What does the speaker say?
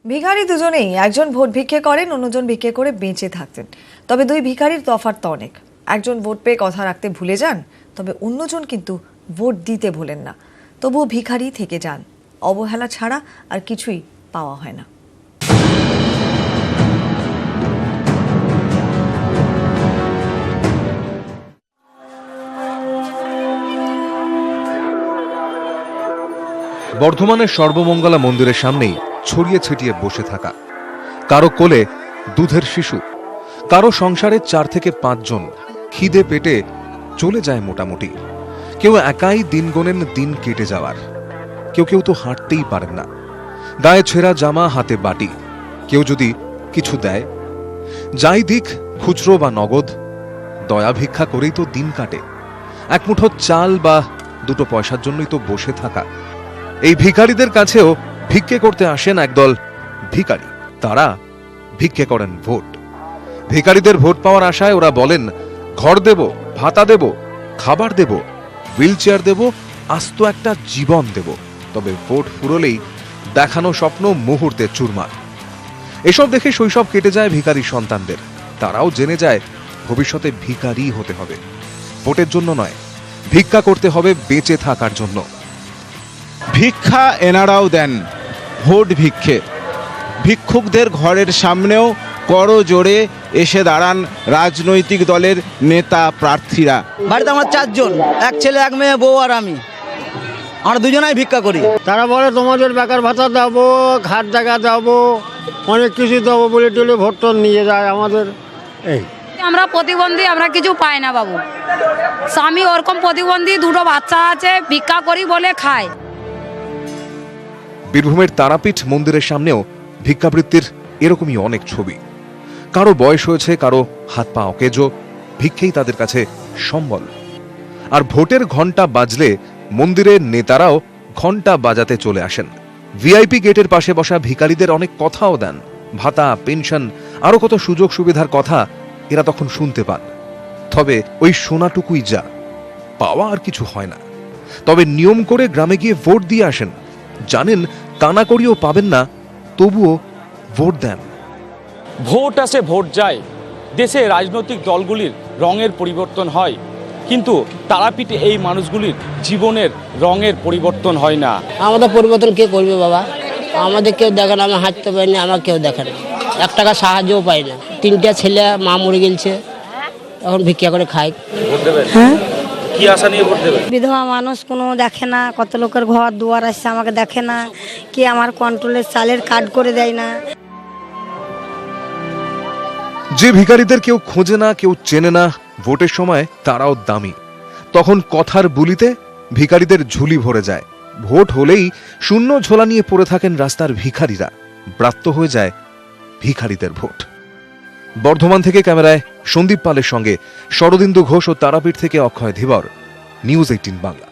ভিখারি দুজনেই, একজন ভোট ভিক্ষে করেন, অন্যজন ভিক্ষে করে বেঁচে থাকতেন। তবে দুই ভিখারির তফাৎ তো অনেক। একজন ভোট পেয়ে কথা রাখতে ভুলে যান, তবে অন্যজন কিন্তু ভোট দিতে ভোলেন না, তবুও ভিখারি থেকে যান। অবহেলা ছাড়া আর কিছুই পাওয়া হয় না। বর্ধমানের সর্বমঙ্গলা মন্দিরের সামনেই ছড়িয়ে ছিটিয়ে বসে থাকা, কারো কোলে দুধের শিশু, কারো সংসারে 4 থেকে 5 জন, খিদে পেটে চলে যায় মোটামুটি। কেউ একাই দিন গোনেন দিন কেটে যাওয়ার, কেউ কেউ তো হাঁটতেই পারেন না, গায়ে ছেঁড়া জামা, হাতে বাটি। কেউ যদি কিছু দেয়, যাই দিক, খুচরো বা নগদ, দয়া ভিক্ষা করেই তো দিন কাটে। এক মুঠো চাল বা 2 পয়সার জন্যই তো বসে থাকা। এই ভিখারিদের কাছেও ভিক্ষে করতে আসেন একদল ভিখারি। তারা ভিক্ষে করেন ভোট। ভিখারিদের ভোট পাওয়ার আশায় ওরা বলেন, ঘর দেব, ভাতা দেব, খাবার দেব, হুইল চেয়ার দেব, আস্ত একটা জীবন দেব। তবে ভোট ফুরলেই দেখানো স্বপ্ন মুহূর্তে চুরমার। এসব দেখে শৈশব কেটে যায় ভিখারি সন্তানদের। তারাও জেনে যায় ভবিষ্যতে ভিখারি হতে হবে, ভোটের জন্য নয়, ভিক্ষা করতে হবে বেঁচে থাকার জন্য। ভিক্ষা এনারাও দেন, ভোট ভিক্ষে। ভিক্ষুকদের ঘরের সামনেও করজোড়ে এসে দাঁড়ান রাজনৈতিক দলের নেতা প্রার্থীরা। বাড়িতে আমার 4 জন, এক ছেলে, এক মেয়ে, বউ আর আমি। আমরা দুজনাই ভিক্ষা করি। তারা বলে তোমাদের বেকার ভাতা দেবো, ঘাট জায়গা দেবো, অনেক কিছু দেবো বলে টলে ভোট নিয়ে যায় আমাদের। এই আমরা প্রতিবন্ধী, আমরা কিছু পাই না বাবু। স্বামী ওরকম প্রতিবন্ধী, 2 বাচ্চা আছে, ভিক্ষা করি বলে খায়। বীরভূমের তারাপীঠ মন্দিরের সামনেও ভিক্ষাবৃত্তির এরকমই অনেক ছবি। কারো বয়স হয়েছে, কারো হাত পা অকেজো, ভিক্ষেই তাদের কাছে সম্বল। আর ভোটের ঘন্টা বাজলে মন্দিরের নেতারাও ঘন্টা বাজাতে চলে আসেন। ভিআইপি গেটের পাশে বসা ভিখারিদের অনেক কথাও দেন, ভাতা, পেনশন, আরো কত সুযোগ সুবিধার কথা এরা তখন শুনতে পান। তবে ওই শোনাটুকুই যা, পাওয়া আর কিছু হয় না। তবে নিয়ম করে গ্রামে গিয়ে ভোট দিয়ে আসেন, জানেন কানাকড়িও পাবেন না, তবুও ভোট দেন। ভোট আসে, ভোট যায়, দেশে রাজনৈতিক দলগুলির রঙের পরিবর্তন হয়, কিন্তু তারাপীঠে এই মানুষগুলির জীবনের রঙের পরিবর্তন হয় না। আমাদের পরিবর্তন কে করবে বাবা? আমাদের কেউ দেখে না, আমি হাঁটতে পারি না, আমার কেউ দেখে না, 1 টাকা সাহায্যও পাই না। 3টা ছেলে, মা মরে গেছে, এখন ভিক্ষা করে খাই। ভোট দেবেন? হ্যাঁ। কি আশা নিয়ে ভোট দেবেন? বিধবা মানুষ, কোনো দেখে না, কত লোকের ঘর দুয়ার আসছে, আমাকে দেখে না, কি আমার কন্ট্রোলের চালের কার্ড করে দেয় না। যে ভিখারিদের কেউ খোঁজে না, কেউ চেনে না, ভোটের সময় তারাও দামি। তখন কথার বুলিতে ভিখারিদের ঝুলি ভরে যায়। ভোট হলেই শূন্য ঝোলা নিয়ে পড়ে থাকেন রাস্তার ভিখারিরা। ব্রাত্য হয়ে যায় ভিখারিদের ভোট। বর্ধমান থেকে ক্যামেরায় সন্দীপ পালের সঙ্গে শরদিন্দু ঘোষ ও তারাপীঠ থেকে অক্ষয় ধীবর, নিউজ 18 বাংলা।